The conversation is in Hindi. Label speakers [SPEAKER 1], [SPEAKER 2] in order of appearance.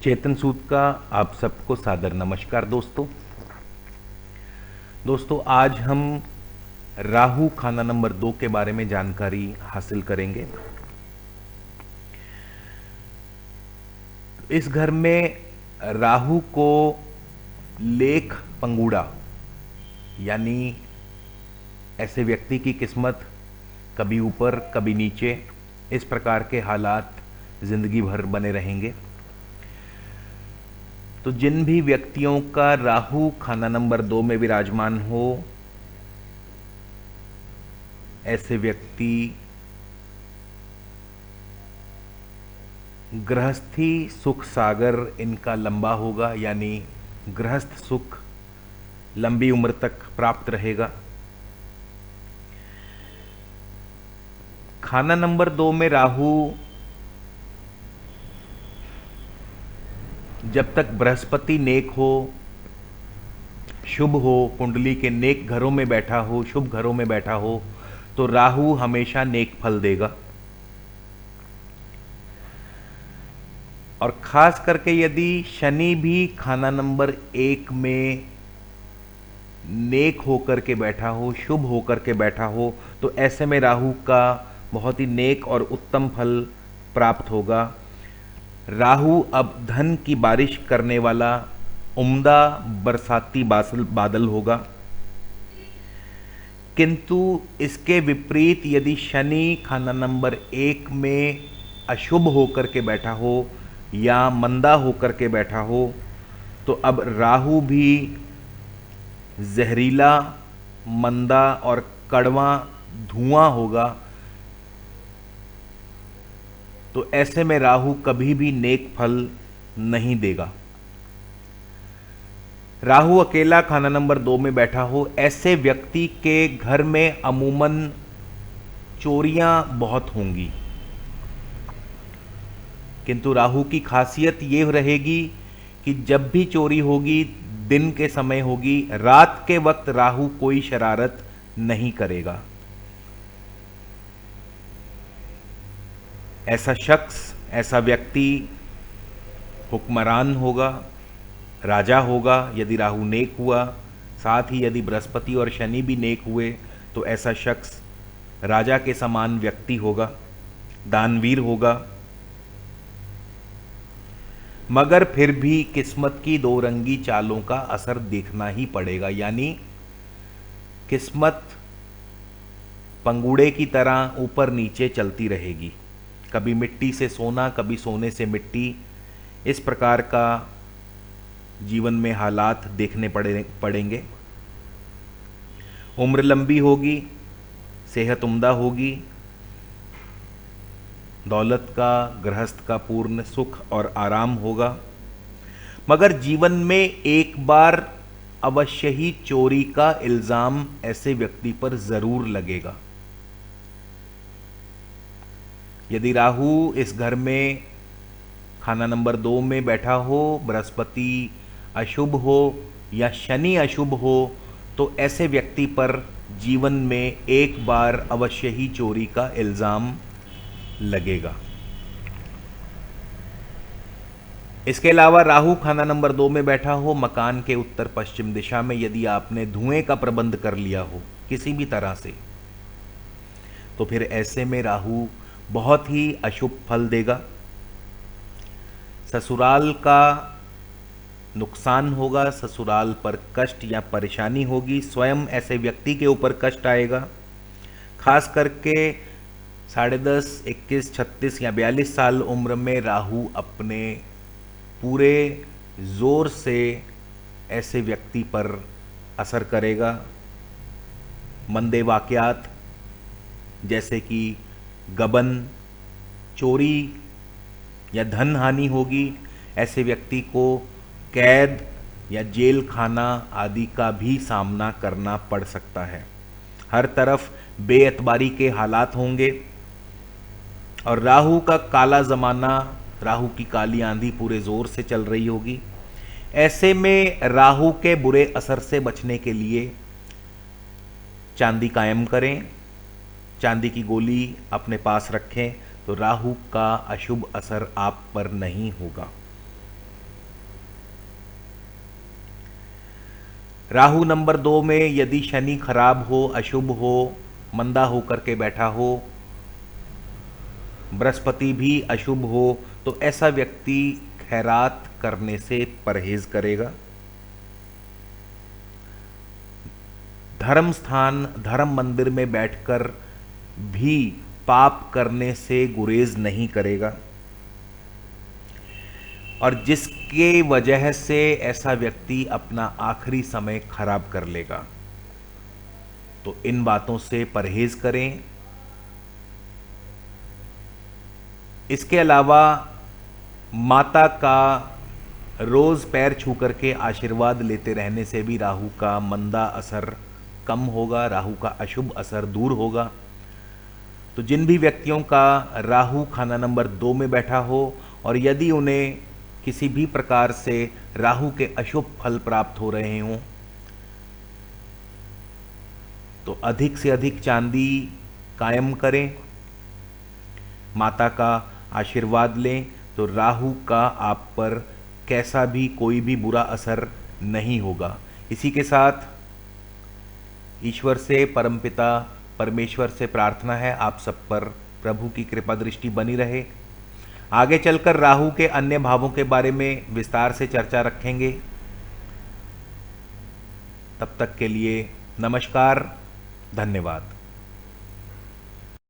[SPEAKER 1] चेतन सूद का आप सबको सादर नमस्कार दोस्तों। आज हम राहु खाना नंबर 2 के बारे में जानकारी हासिल करेंगे। इस घर में राहु को लेख पंगुड़ा यानी ऐसे व्यक्ति की किस्मत कभी ऊपर कभी नीचे, इस प्रकार के हालात जिंदगी भर बने रहेंगे। तो जिन भी व्यक्तियों का राहु खाना नंबर 2 में विराजमान हो, ऐसे व्यक्ति गृहस्थी सुख सागर इनका लंबा होगा, यानी गृहस्थ सुख लंबी उम्र तक प्राप्त रहेगा। खाना नंबर 2 में राहु जब तक बृहस्पति नेक हो, शुभ हो, कुंडली के नेक घरों में बैठा हो, शुभ घरों में बैठा हो, तो राहु हमेशा नेक फल देगा। और खास करके यदि शनि भी खाना नंबर 1 में नेक होकर के बैठा हो, शुभ होकर के बैठा हो, तो ऐसे में राहु का बहुत ही नेक और उत्तम फल प्राप्त होगा। राहु अब धन की बारिश करने वाला उम्दा बरसाती बादल होगा। किंतु इसके विपरीत यदि शनि खाना नंबर 1 में अशुभ होकर के बैठा हो या मंदा होकर के बैठा हो, तो अब राहु भी जहरीला, मंदा और कड़वा धुआं होगा। तो ऐसे में राहु कभी भी नेक फल नहीं देगा। राहु अकेला खाना नंबर 2 में बैठा हो, ऐसे व्यक्ति के घर में अमूमन चोरियां बहुत होंगी। किंतु राहु की खासियत ये रहेगी कि जब भी चोरी होगी दिन के समय होगी, रात के वक्त राहु कोई शरारत नहीं करेगा। ऐसा शख्स, ऐसा व्यक्ति हुक्मरान होगा, राजा होगा यदि राहु नेक हुआ। साथ ही यदि बृहस्पति और शनि भी नेक हुए तो ऐसा शख्स राजा के समान व्यक्ति होगा, दानवीर होगा। मगर फिर भी किस्मत की दो रंगी चालों का असर देखना ही पड़ेगा, यानी किस्मत पंगुड़े की तरह ऊपर नीचे चलती रहेगी। कभी मिट्टी से सोना, कभी सोने से मिट्टी, इस प्रकार का जीवन में हालात देखने पड़ेंगे। उम्र लंबी होगी, सेहत उम्दा होगी, दौलत का, गृहस्थ का पूर्ण सुख और आराम होगा। मगर जीवन में एक बार अवश्य ही चोरी का इल्जाम ऐसे व्यक्ति पर जरूर लगेगा। यदि राहु इस घर में खाना नंबर 2 में बैठा हो, बृहस्पति अशुभ हो या शनि अशुभ हो, तो ऐसे व्यक्ति पर जीवन में एक बार अवश्य ही चोरी का इल्जाम लगेगा। इसके अलावा राहु खाना नंबर 2 में बैठा हो, मकान के उत्तर पश्चिम दिशा में यदि आपने धुएं का प्रबंध कर लिया हो किसी भी तरह से, तो फिर ऐसे में राहु बहुत ही अशुभ फल देगा। ससुराल का नुकसान होगा, ससुराल पर कष्ट या परेशानी होगी, स्वयं ऐसे व्यक्ति के ऊपर कष्ट आएगा। खास करके 10.5, 21, 36 या 42 साल उम्र में राहु अपने पूरे जोर से ऐसे व्यक्ति पर असर करेगा। मंदे वाकयात जैसे कि गबन, चोरी या धन हानि होगी। ऐसे व्यक्ति को कैद या जेल खाना आदि का भी सामना करना पड़ सकता है। हर तरफ बेएतबारी के हालात होंगे और राहु का काला जमाना, राहु की काली आंधी पूरे जोर से चल रही होगी। ऐसे में राहु के बुरे असर से बचने के लिए चांदी कायम करें, चांदी की गोली अपने पास रखें, तो राहु का अशुभ असर आप पर नहीं होगा। राहु नंबर 2 में यदि शनि खराब हो, अशुभ हो, मंदा होकर के बैठा हो, बृहस्पति भी अशुभ हो, तो ऐसा व्यक्ति खैरात करने से परहेज करेगा। धर्म स्थान, धर्म मंदिर में बैठकर भी पाप करने से गुरेज नहीं करेगा। और जिसके वजह से ऐसा व्यक्ति अपना आखिरी समय खराब कर लेगा, तो इन बातों से परहेज करें। इसके अलावा माता का रोज पैर छू करके आशीर्वाद लेते रहने से भी राहु का मंदा असर कम होगा, राहु का अशुभ असर दूर होगा। तो जिन भी व्यक्तियों का राहु खाना नंबर 2 में बैठा हो और यदि उन्हें किसी भी प्रकार से राहु के अशुभ फल प्राप्त हो रहे हों, तो अधिक से अधिक चांदी कायम करें, माता का आशीर्वाद लें, तो राहु का आप पर कैसा भी कोई भी बुरा असर नहीं होगा। इसी के साथ ईश्वर से, परमपिता परमेश्वर से प्रार्थना है आप सब पर प्रभु की कृपा दृष्टि बनी रहे। आगे चलकर राहु के अन्य भावों के बारे में विस्तार से चर्चा रखेंगे। तब तक के लिए नमस्कार, धन्यवाद।